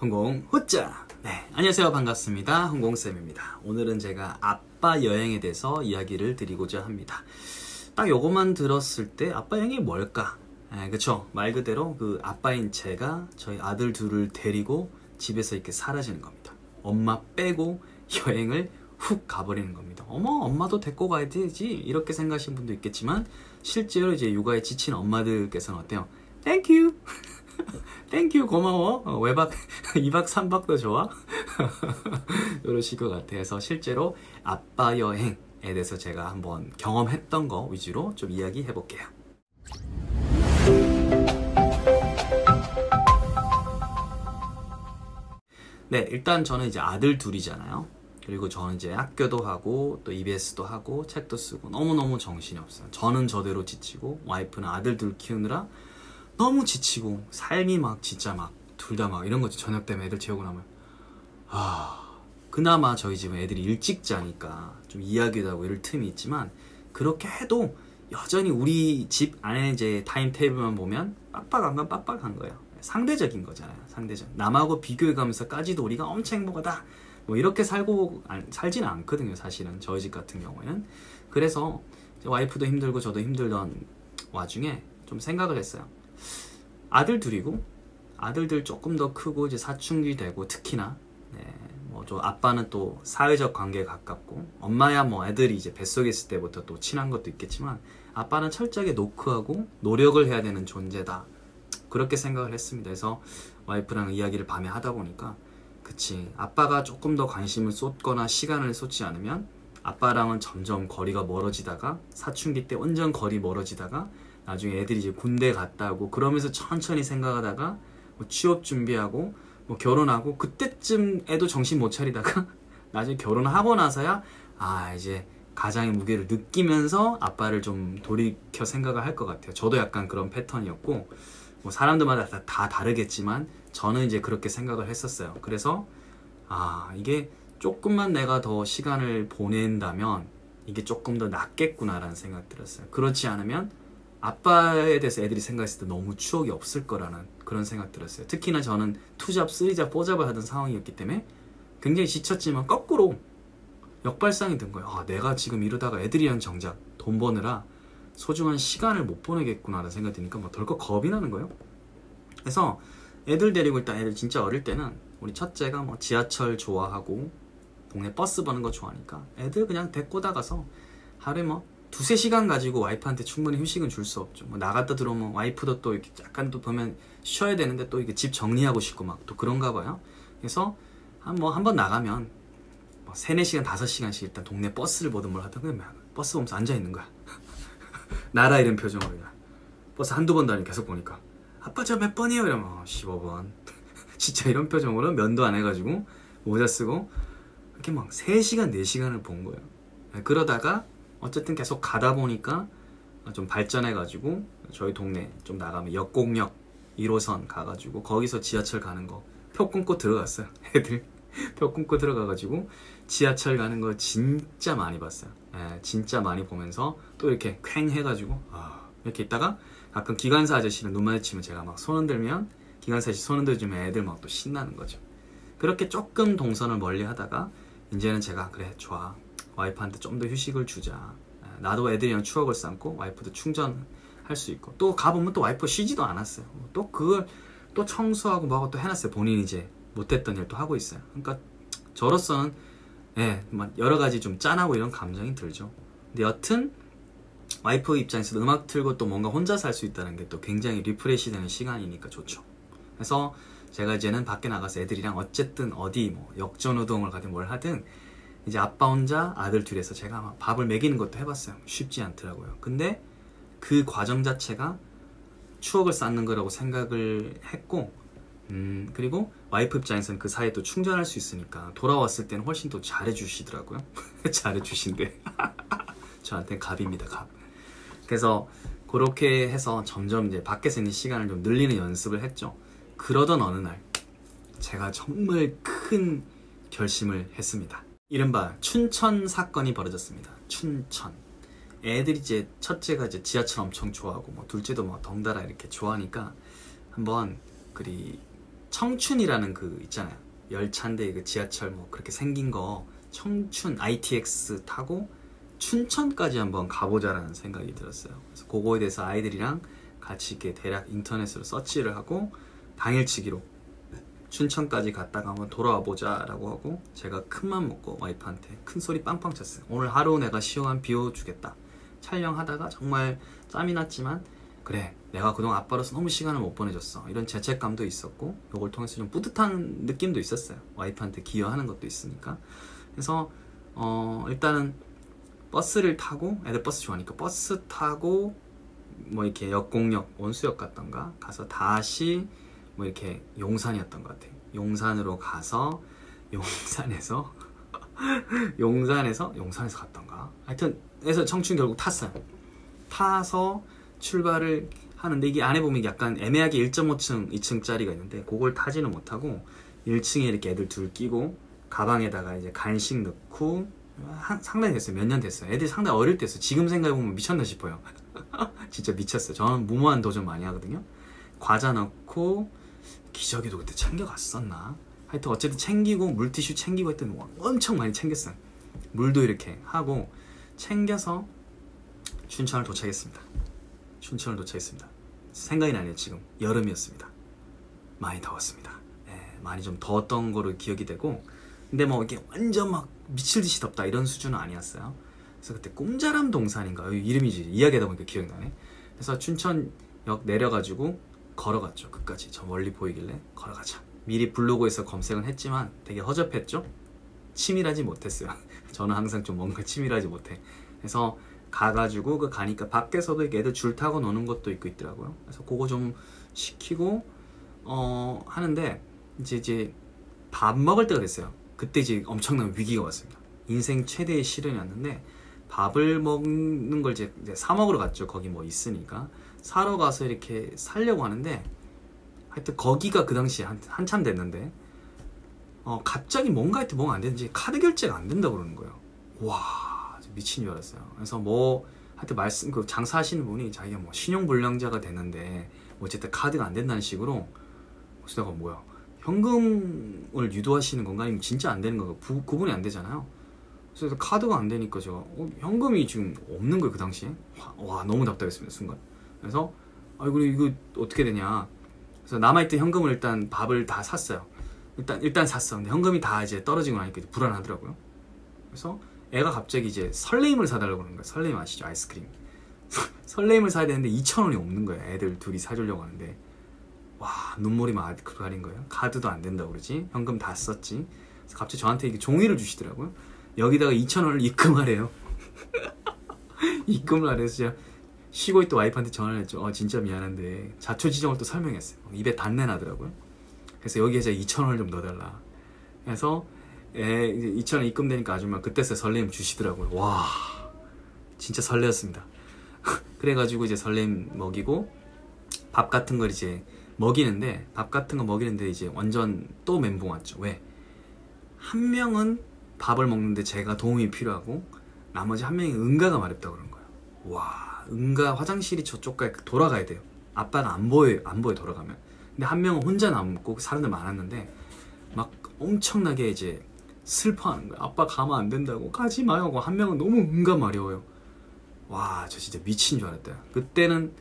홍공 후짜! 네, 안녕하세요. 반갑습니다. 홍공쌤입니다. 오늘은 제가 아빠 여행에 대해서 이야기를 드리고자 합니다. 딱 요것만 들었을 때 아빠 여행이 뭘까? 그쵸? 말 그대로 그 아빠인 제가 저희 아들 둘을 데리고 집에서 이렇게 사라지는 겁니다. 엄마 빼고 여행을 훅 가버리는 겁니다. 어머, 엄마도 데리고 가야 되지? 이렇게 생각하시는 분도 있겠지만 실제로 이제 육아에 지친 엄마들께서는 어때요? 땡큐! 땡큐 고마워. 외박 2박 3박도 좋아. 이러실 것 같아서 실제로 아빠 여행에 대해서 제가 한번 경험했던 거 위주로 좀 이야기해 볼게요. 네, 일단 저는 이제 아들 둘이잖아요. 그리고 저는 이제 학교도 하고 또 EBS도 하고 책도 쓰고 너무너무 정신이 없어요. 저는 저대로 지치고 와이프는 아들 둘 키우느라 너무 지치고 삶이 막 진짜 막 둘 다 막 이런 거지. 저녁 때문에 애들 재우고 나면 그나마 저희 집은 애들이 일찍 자니까 좀 이야기도 하고 이럴 틈이 있지만 그렇게 해도 여전히 우리 집 안에 이제 타임 테이블만 보면 빡빡한 거예요. 상대적인 거잖아요. 상대적. 남하고 비교해 가면서까지도 우리가 엄청 행복하다 뭐 이렇게 살지는 않거든요. 사실은 저희 집 같은 경우에는. 그래서 와이프도 힘들고 저도 힘들던 와중에 좀 생각을 했어요. 아들 둘이고 아들들 조금 더 크고 이제 사춘기 되고 특히나 뭐 좀 아빠는 또 사회적 관계에 가깝고 엄마야 뭐 애들이 이제 뱃속에 있을 때부터 또 친한 것도 있겠지만 아빠는 철저하게 노크하고 노력을 해야 되는 존재다. 그렇게 생각을 했습니다. 그래서 와이프랑 이야기를 밤에 하다 보니까 그치, 아빠가 조금 더 관심을 쏟거나 시간을 쏟지 않으면 아빠랑은 점점 거리가 멀어지다가 사춘기 때 완전 거리 멀어지다가 나중에 애들이 이제 군대 갔다 오고 그러면서 천천히 생각하다가 뭐 취업 준비하고 뭐 결혼하고 그때쯤 애도 정신 못 차리다가 나중에 결혼하고 나서야 이제 가장의 무게를 느끼면서 아빠를 좀 돌이켜 생각을 할 것 같아요. 저도 약간 그런 패턴이었고 뭐 사람들마다 다 다르겠지만 저는 이제 그렇게 생각을 했었어요. 그래서 이게 조금만 내가 더 시간을 보낸다면 이게 조금 더 낫겠구나 라는 생각 들었어요. 그렇지 않으면 아빠에 대해서 애들이 생각했을 때 너무 추억이 없을 거라는 그런 생각 들었어요. 특히나 저는 2잡, 3잡, 4잡을 하던 상황이었기 때문에 굉장히 지쳤지만 거꾸로 역발상이 든 거예요. 내가 지금 이러다가 애들이랑 정작 돈 버느라 소중한 시간을 못 보내겠구나 라는 생각이 드니까 막 덜컥 겁이 나는 거예요. 그래서 애들 데리고 일단 애들 진짜 어릴 때는 우리 첫째가 뭐 지하철 좋아하고 동네 버스 버는 거 좋아하니까 애들 그냥 데리고 나가서 하루에 뭐 2-3시간 가지고 와이프한테 충분히 휴식은 줄 수 없죠. 뭐 나갔다 들어오면 와이프도 또 이렇게 약간 또 보면 쉬어야 되는데 또 이게 집 정리하고 싶고 막 또 그런가 봐요. 그래서 한 번 나가면 뭐 3-4시간 5시간씩 일단 동네 버스를 보든 뭘 하든 그냥 버스 보면서 앉아있는 거야. 나라 이런 표정으로 버스 한두 번 다니고 계속 보니까 아빠 저 몇 번이에요? 이러면 15번 진짜 이런 표정으로 면도 안 해가지고 모자 쓰고 이렇게 막 3시간 4시간을 본 거예요. 그러다가 어쨌든 계속 가다 보니까 좀 발전해가지고 저희 동네 좀 나가면 역곡역 1호선 가가지고 거기서 지하철 가는 거 표 끊고 들어갔어요. 애들 표 끊고 들어가가지고 지하철 가는 거 진짜 많이 봤어요. 진짜 많이 보면서 또 이렇게 퀭 해가지고 이렇게 있다가 가끔 기관사 아저씨는 눈 마주치면 제가 막 손 흔들면 기관사 아저씨 손 흔들주면 애들 막 또 신나는 거죠. 그렇게 조금 동선을 멀리 하다가 이제는 제가 그래 좋아 와이프한테 좀 더 휴식을 주자. 나도 애들이랑 추억을 쌓고 와이프도 충전할 수 있고 또 가보면 또 와이프가 쉬지도 않았어요. 또 그걸 또 청소하고 뭐하고 또 해놨어요. 본인이 이제 못했던 일도 하고 있어요. 그러니까 저로서는 여러 가지 좀 짠하고 이런 감정이 들죠. 근데 여튼 와이프 입장에서 음악 틀고 또 뭔가 혼자서 할 수 있다는 게 또 굉장히 리프레시 되는 시간이니까 좋죠. 그래서 제가 이제는 밖에 나가서 애들이랑 어쨌든 어디 뭐 역전우동을 가든 뭘 하든 이제 아빠 혼자 아들 둘이서 제가 막 밥을 먹이는 것도 해봤어요. 쉽지 않더라고요. 근데 그 과정 자체가 추억을 쌓는 거라고 생각을 했고 그리고 와이프 입장에서는 그 사이에 또 충전할 수 있으니까 돌아왔을 때는 훨씬 더 잘해주시더라고요. 잘해주신대. 저한테는 갑입니다. 갑. 그래서 그렇게 해서 점점 이제 밖에서 있는 시간을 좀 늘리는 연습을 했죠. 그러던 어느 날 제가 정말 큰 결심을 했습니다. 이른바 춘천 사건이 벌어졌습니다. 춘천. 애들이 이제 첫째가 이제 지하철 엄청 좋아하고 뭐 둘째도 뭐 덩달아 이렇게 좋아하니까 한번 청춘이라는 그 있잖아요. 열차인데 그 지하철 뭐 그렇게 생긴 거 청춘 ITX 타고 춘천까지 한번 가보자라는 생각이 들었어요. 그래서 그거에 대해서 아이들이랑 같이 이렇게 대략 인터넷으로 서치를 하고 당일치기로 춘천까지 갔다가 한번 돌아와 보자 라고 하고 제가 큰맘 먹고 와이프한테 큰 소리 빵빵 쳤어요. 오늘 하루 내가 시원한 비워주겠다. 촬영하다가 정말 짬이 났지만 그래 내가 그동안 아빠로서 너무 시간을 못 보내줬어 이런 죄책감도 있었고 이걸 통해서 좀 뿌듯한 느낌도 있었어요. 와이프한테 기여하는 것도 있으니까. 그래서 일단은 버스를 타고 애들 버스 좋아하니까 버스 타고 뭐 이렇게 역공역 원수역 갔던가 가서 다시 뭐 이렇게 용산이었던 것 같아요. 용산으로 가서 용산에서 용산에서 갔던가 하여튼 그래서 청춘 결국 탔어요. 타서 출발을 하는데 이게 안에 보면 약간 애매하게 1.5층 2층짜리가 있는데 그걸 타지는 못하고 1층에 이렇게 애들 둘 끼고 가방에다가 이제 간식 넣고 상당히 됐어요. 몇 년 됐어요. 애들이 상당히 어릴 때였어요. 지금 생각해보면 미쳤나 싶어요. 진짜 미쳤어요. 저는 무모한 도전 많이 하거든요. 과자 넣고 기저귀도 그때 챙겨갔었나? 하여튼 어쨌든 챙기고 물티슈 챙기고 했더니 엄청 많이 챙겼어요. 물도 이렇게 하고 챙겨서 춘천을 도착했습니다. 생각이 나네요. 지금 여름이었습니다. 많이 더웠습니다. 네, 많이 좀 더웠던 거로 기억이 되고 근데 뭐 이게 완전 막 미칠듯이 덥다 이런 수준은 아니었어요. 그래서 그때 꼼자람 동산인가 이름이지 이야기하다 보니까 기억나네. 그래서 춘천역 내려가지고 걸어갔죠. 끝까지 저 멀리 보이길래 걸어가자. 미리 블로그에서 검색은 했지만 되게 허접했죠. 치밀하지 못했어요. 저는 항상 좀 뭔가 치밀하지 못해. 그래서 가가지고 그 가니까 밖에서도 이렇게 애들 줄 타고 노는 것도 있더라고요. 그래서 그거 좀 시키고 하는데 이제 밥 먹을 때가 됐어요. 그때 이제 엄청난 위기가 왔습니다. 인생 최대의 시련이었는데 밥을 먹는 걸 이제 사 먹으러 갔죠. 거기 뭐 있으니까 사러 가서 이렇게 사려고 하는데 하여튼 거기가 그 당시에 한참 됐는데 갑자기 뭔가 하여튼 뭐가 안 되는지 카드 결제가 안 된다고 그러는 거예요. 와 미친 줄 알았어요. 그래서 뭐 하여튼 그 장사하시는 분이 자기가 뭐 신용불량자가 됐는데 어쨌든 카드가 안 된다는 식으로 그래서 내가 뭐야 현금을 유도하시는 건가 아니면 진짜 안 되는 건가 구분이 안 되잖아요. 그래서 카드가 안 되니까 제가 현금이 지금 없는 거예요. 그 당시에 와 너무 답답했습니다. 순간. 그래서 아이고 이거 어떻게 되냐. 그래서 남아있던 현금을 일단 밥을 다 샀어요. 일단 샀어. 근데 현금이 다 이제 떨어지고 나니까 불안하더라고요. 그래서 애가 갑자기 이제 설레임을 사달라고 그러는 거예요. 설레임 아시죠? 아이스크림. 설레임을 사야 되는데 2,000원이 없는 거예요. 애들 둘이 사주려고 하는데 와 눈물이 막 가린 거예요. 카드도 안 된다고 그러지. 현금 다 썼지. 그래서 갑자기 저한테 이게 종이를 주시더라고요. 여기다가 2,000원을 입금하래요. 입금을 하래서 제가 쉬고 있던 와이프한테 전화를 했죠. 진짜 미안한데 자초지종을 또 설명했어요. 입에 단내 나더라고요. 그래서 여기에 제가 2,000원을 좀 넣어달라. 그래서 이제 2,000원 입금되니까 아줌마 그때서 설레임 주시더라고요. 와 진짜 설레었습니다. 그래가지고 이제 설레임 먹이고 밥 같은 걸 이제 먹이는데 이제 완전 또 멘붕 왔죠. 왜? 한 명은 밥을 먹는데 제가 도움이 필요하고 나머지 한 명이 응가가 마렵다고 그런 거예요. 와 응가 화장실이 저쪽까지 돌아가야 돼요. 아빠가 안 보여요 돌아가면. 근데 한 명은 혼자 남고 사람들 많았는데 막 엄청나게 이제 슬퍼하는 거야. 아빠 가면 안 된다고 가지 마요 하고 한 명은 너무 응가 마려워요. 와 저 진짜 미친 줄 알았다. 그때는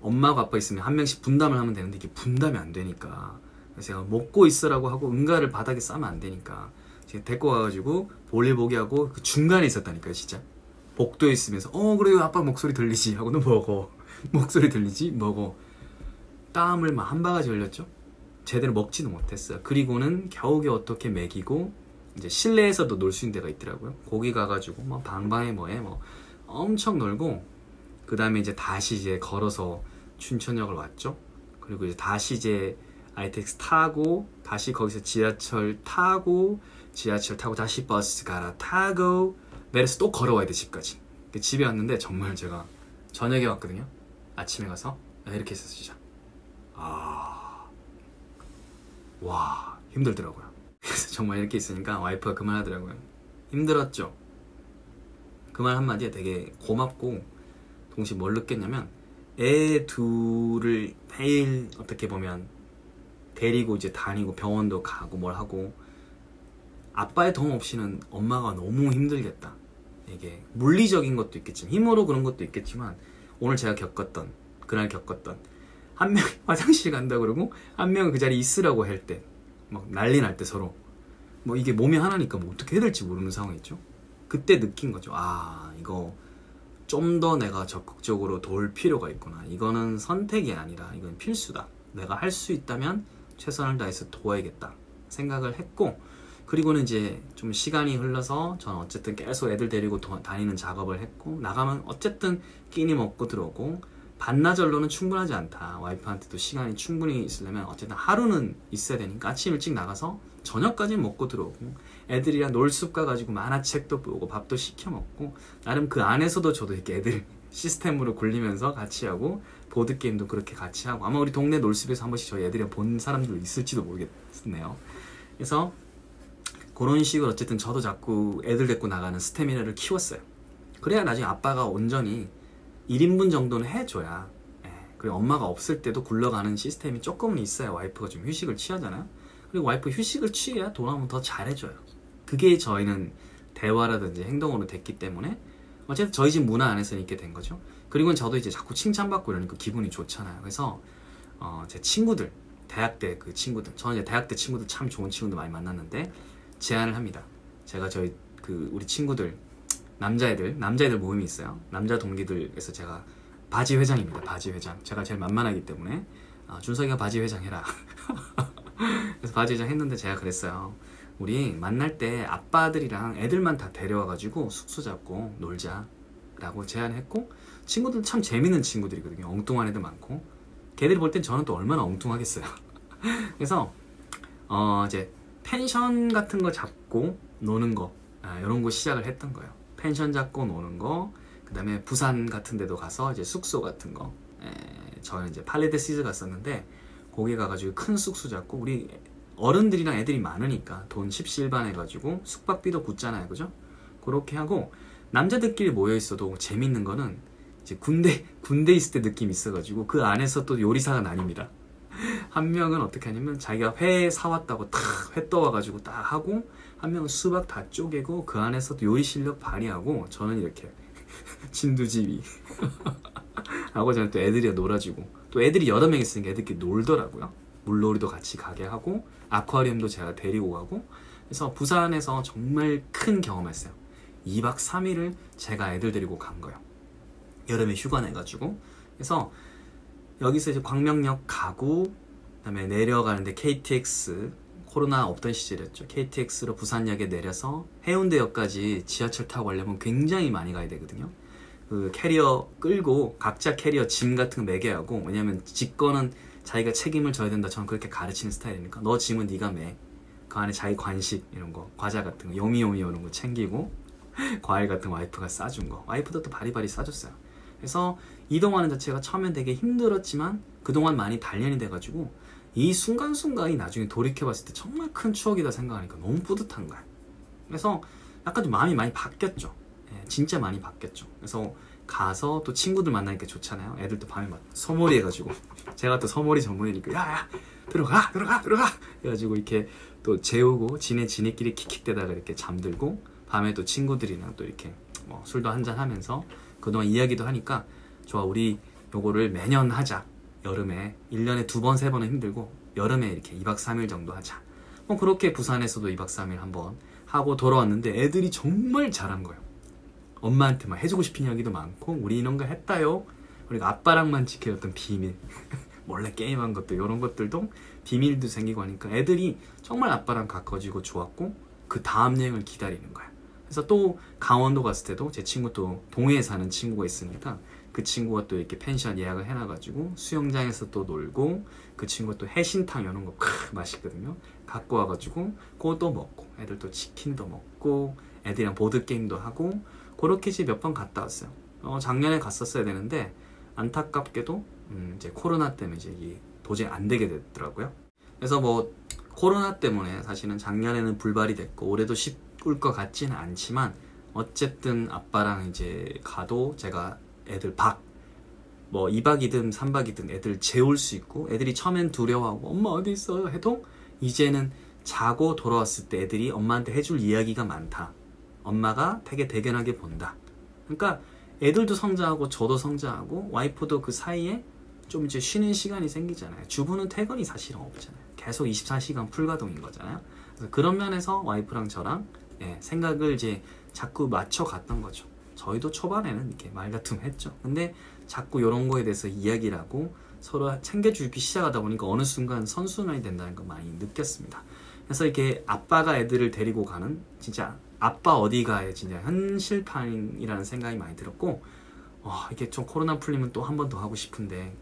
엄마하고 아빠 있으면 한 명씩 분담을 하면 되는데 이게 분담이 안 되니까 그래서 제가 먹고 있으라고 하고 응가를 바닥에 싸면 안 되니까 제가 데리고 가가지고 볼일 보게 하고 그 중간에 있었다니까요. 진짜 복도에 있으면서 그래요 아빠 목소리 들리지 하고는 먹어. 목소리 들리지 먹어. 땀을 막 한 바가지 흘렸죠. 제대로 먹지도 못했어요. 그리고는 겨우겨우 어떻게 먹이고 이제 실내에서도 놀 수 있는 데가 있더라고요. 거기 가가지고 뭐 방방에 뭐해 뭐 엄청 놀고 그 다음에 이제 다시 이제 걸어서 춘천역을 왔죠. 그리고 이제 다시 이제 ITX 타고 다시 거기서 지하철 타고 다시 버스 갈아타고 내려서 또 걸어와야 돼 집까지. 집에 왔는데 정말 제가 저녁에 왔거든요. 아침에 가서 이렇게 했었어 진짜. 와 힘들더라고요. 그래서 정말 이렇게 있으니까 와이프가 그 말 하더라고요. 힘들었죠. 그 말 한마디에 되게 고맙고 동시에 뭘 느꼈냐면 애 둘을 매일 어떻게 보면 데리고 이제 다니고 병원도 가고 뭘 하고 아빠의 도움 없이는 엄마가 너무 힘들겠다. 이게 물리적인 것도 있겠지만 힘으로 그런 것도 있겠지만 오늘 제가 겪었던 그날 겪었던 한 명이 화장실 간다 그러고 한 명은 그 자리에 있으라고 할 때 막 난리 날 때 서로 뭐 이게 몸이 하나니까 뭐 어떻게 해야 될지 모르는 상황이죠. 그때 느낀 거죠. 아 이거 좀 더 내가 적극적으로 도울 필요가 있구나. 이거는 선택이 아니라 이건 필수다. 내가 할 수 있다면 최선을 다해서 도와야겠다 생각을 했고 그리고는 이제 좀 시간이 흘러서 저는 어쨌든 계속 애들 데리고 다니는 작업을 했고 나가면 어쨌든 끼니 먹고 들어오고 반나절로는 충분하지 않다. 와이프한테도 시간이 충분히 있으려면 어쨌든 하루는 있어야 되니까 아침 일찍 나가서 저녁까지 먹고 들어오고 애들이랑 놀숲 가가지고 만화책도 보고 밥도 시켜 먹고 나름 그 안에서도 저도 이렇게 애들 시스템으로 굴리면서 같이 하고 보드게임도 그렇게 같이 하고 아마 우리 동네 놀숲에서 한 번씩 저희 애들이랑 본 사람들 있을지도 모르겠네요. 그래서 그런 식으로 어쨌든 저도 자꾸 애들 데리고 나가는 스태미나를 키웠어요. 그래야 나중에 아빠가 온전히 1인분 정도는 해줘야 그리고 엄마가 없을 때도 굴러가는 시스템이 조금은 있어야 와이프가 좀 휴식을 취하잖아요. 그리고 와이프 휴식을 취해야 돌아오면 더 잘해줘요. 그게 저희는 대화라든지 행동으로 됐기 때문에 어쨌든 저희 집 문화 안에서 있게 된 거죠. 그리고 저도 이제 자꾸 칭찬받고 이러니까 기분이 좋잖아요. 그래서 제 친구들 대학 때 그 친구들 저는 이제 대학 때 친구들 참 좋은 친구들 많이 만났는데 제안을 합니다. 제가 저희 우리 친구들 남자애들 모임이 있어요. 남자 동기들에서 제가 바지 회장입니다. 바지 회장. 제가 제일 만만하기 때문에 준석이가 바지 회장 해라. 그래서 바지 회장 했는데 제가 그랬어요. 우리 만날 때 아빠들이랑 애들만 다 데려와가지고 숙소 잡고 놀자 라고 제안했고 친구들 참 재밌는 친구들이거든요. 엉뚱한 애들 많고 걔들이 볼 땐 저는 또 얼마나 엉뚱하겠어요. 그래서 이제 펜션 같은 거 잡고 노는 거 이런 거 시작을 했던 거예요. 펜션 잡고 노는 거, 그 다음에 부산 같은 데도 가서 이제 숙소 같은 거 저는 이제 팔레데시즈 갔었는데 거기 가가지고 큰 숙소 잡고 우리 어른들이랑 애들이 많으니까 돈 십시일반 해가지고 숙박비도 굳잖아요. 그죠? 그렇게 하고 남자들끼리 모여있어도 재밌는 거는 이제 군대 있을 때 느낌이 있어가지고 그 안에서 또 요리사가 나뉩니다. 한 명은 어떻게 하냐면 자기가 회 사왔다고 탁 회 떠와가지고 딱 하고 한 명은 수박 다 쪼개고 그 안에서도 요리 실력 발휘하고 저는 이렇게 진두지휘 하고 저는 또 애들이랑 놀아주고 또 애들이 여러 명 있으니까 애들끼리 놀더라고요. 물놀이도 같이 가게 하고 아쿠아리움도 제가 데리고 가고 그래서 부산에서 정말 큰 경험했어요. 2박 3일을 제가 애들 데리고 간 거예요. 여름에 휴가 내가지고 그래서 여기서 이제 광명역 가고 그다음에 내려가는데 KTX 코로나 없던 시절이었죠. KTX로 부산역에 내려서 해운대역까지 지하철 타고 가려면 굉장히 많이 가야 되거든요. 그 캐리어 끌고 각자 캐리어 짐 같은 거 매게 하고 왜냐면 직권은 자기가 책임을 져야 된다. 저는 그렇게 가르치는 스타일이니까 너 짐은 네가 매. 그 안에 자기 간식 이런 거 과자 같은 거 요미요미 이런 거 챙기고 과일 같은 거 와이프가 싸준 거 와이프도 또 바리바리 싸줬어요. 그래서 이동하는 자체가 처음엔 되게 힘들었지만 그동안 많이 단련이 돼가지고 이 순간순간이 나중에 돌이켜봤을 때 정말 큰 추억이다 생각하니까 너무 뿌듯한 거야. 그래서 약간 좀 마음이 많이 바뀌었죠. 진짜 많이 바뀌었죠. 그래서 가서 또 친구들 만나니까 좋잖아요. 애들도 밤에 막 서머리 해가지고 제가 또 서머리 전문이니까 야야 들어가 해가지고 이렇게 또 재우고 지네끼리 킥킥대다가 이렇게 잠들고 밤에 또 친구들이랑 또 이렇게 뭐 술도 한잔 하면서 그동안 이야기도 하니까 좋아 우리 요거를 매년 하자. 여름에 1년에 2번 3번은 힘들고 여름에 이렇게 2박 3일 정도 하자. 뭐 그렇게 부산에서도 2박 3일 한번 하고 돌아왔는데 애들이 정말 잘한 거예요. 엄마한테 막 해주고 싶은 이야기도 많고 우리 이런 거 했다요. 그리고 아빠랑만 지켜졌던 비밀 몰래 게임한 것도 이런 것들도 비밀도 생기고 하니까 애들이 정말 아빠랑 가까워지고 좋았고 그 다음 여행을 기다리는 거야. 그래서 또 강원도 갔을 때도 제 친구 또 동해에 사는 친구가 있으니까 그 친구가 또 이렇게 펜션 예약을 해놔가지고 수영장에서 또 놀고 그 친구가 또 해신탕 이런 거 맛있거든요. 갖고 와가지고 그것도 먹고 애들 또 치킨도 먹고 애들이랑 보드게임도 하고 그렇게 이제 몇 번 갔다 왔어요. 작년에 갔었어야 되는데 안타깝게도 이제 코로나 때문에 이제 이게 도저히 안 되게 됐더라고요. 그래서 뭐 코로나 때문에 사실은 작년에는 불발이 됐고 올해도 쉽을 것 같지는 않지만 어쨌든 아빠랑 이제 가도 제가 애들 뭐 2박이든 3박이든 애들 재울 수 있고, 애들이 처음엔 두려워하고 엄마 어디 있어요 해도 이제는 자고 돌아왔을 때 애들이 엄마한테 해줄 이야기가 많다. 엄마가 되게 대견하게 본다. 그러니까 애들도 성장하고 저도 성장하고 와이프도 그 사이에 좀 이제 쉬는 시간이 생기잖아요. 주부는 퇴근이 사실은 없잖아요. 계속 24시간 풀가동인 거잖아요. 그래서 그런 면에서 와이프랑 저랑 생각을 이제 자꾸 맞춰갔던 거죠. 저희도 초반에는 이렇게 말다툼 했죠. 근데 자꾸 이런 거에 대해서 이야기를 하고 서로 챙겨주기 시작하다 보니까 어느 순간 선순환이 된다는 걸 많이 느꼈습니다. 그래서 이렇게 아빠가 애들을 데리고 가는 진짜 아빠 어디가에 진짜 현실판이라는 생각이 많이 들었고, 이게 좀 코로나 풀리면 또 한 번 더 하고 싶은데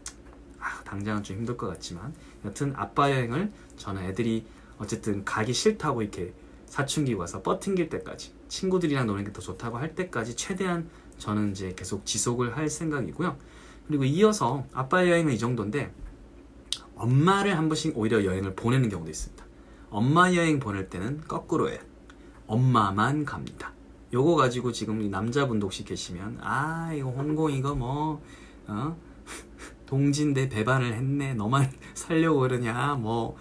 당장은 좀 힘들 것 같지만, 여튼 아빠 여행을 저는 애들이 어쨌든 가기 싫다고 이렇게 사춘기 와서 뻗팅길 때까지, 친구들이랑 노는 게 더 좋다고 할 때까지 최대한 저는 이제 계속 지속을 할 생각이고요. 그리고 이어서 아빠 여행은 이 정도인데, 엄마를 한 번씩 오히려 여행을 보내는 경우도 있습니다. 엄마 여행 보낼 때는 거꾸로예요. 엄마만 갑니다. 요거 가지고 지금 이 남자분도 혹시 계시면 이거 홍콩 이거 뭐 동진대 배반을 했네, 너만 살려고 그러냐, 뭐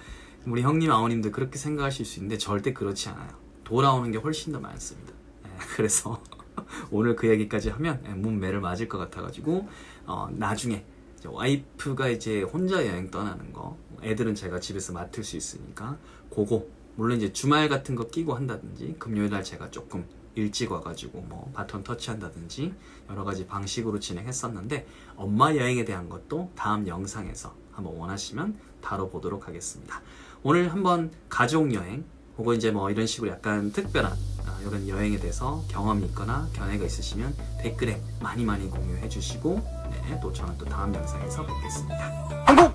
우리 형님 아버님들 그렇게 생각하실 수 있는데 절대 그렇지 않아요. 돌아오는 게 훨씬 더 많습니다. 그래서 오늘 그 얘기까지 하면 문매를 맞을 것 같아가지고 나중에 이제 와이프가 이제 혼자 여행 떠나는 거, 애들은 제가 집에서 맡을 수 있으니까 그거 물론 이제 주말 같은 거 끼고 한다든지, 금요일날 제가 조금 일찍 와가지고 뭐 바톤 터치한다든지 여러 가지 방식으로 진행했었는데, 엄마 여행에 대한 것도 다음 영상에서 한번 원하시면 다뤄보도록 하겠습니다. 오늘 한번 가족 여행 혹은 이제 뭐 이런 식으로 약간 특별한 이런 여행에 대해서 경험이 있거나 견해가 있으시면 댓글에 많이 공유해 주시고, 또 저는 또 다음 영상에서 뵙겠습니다. 한국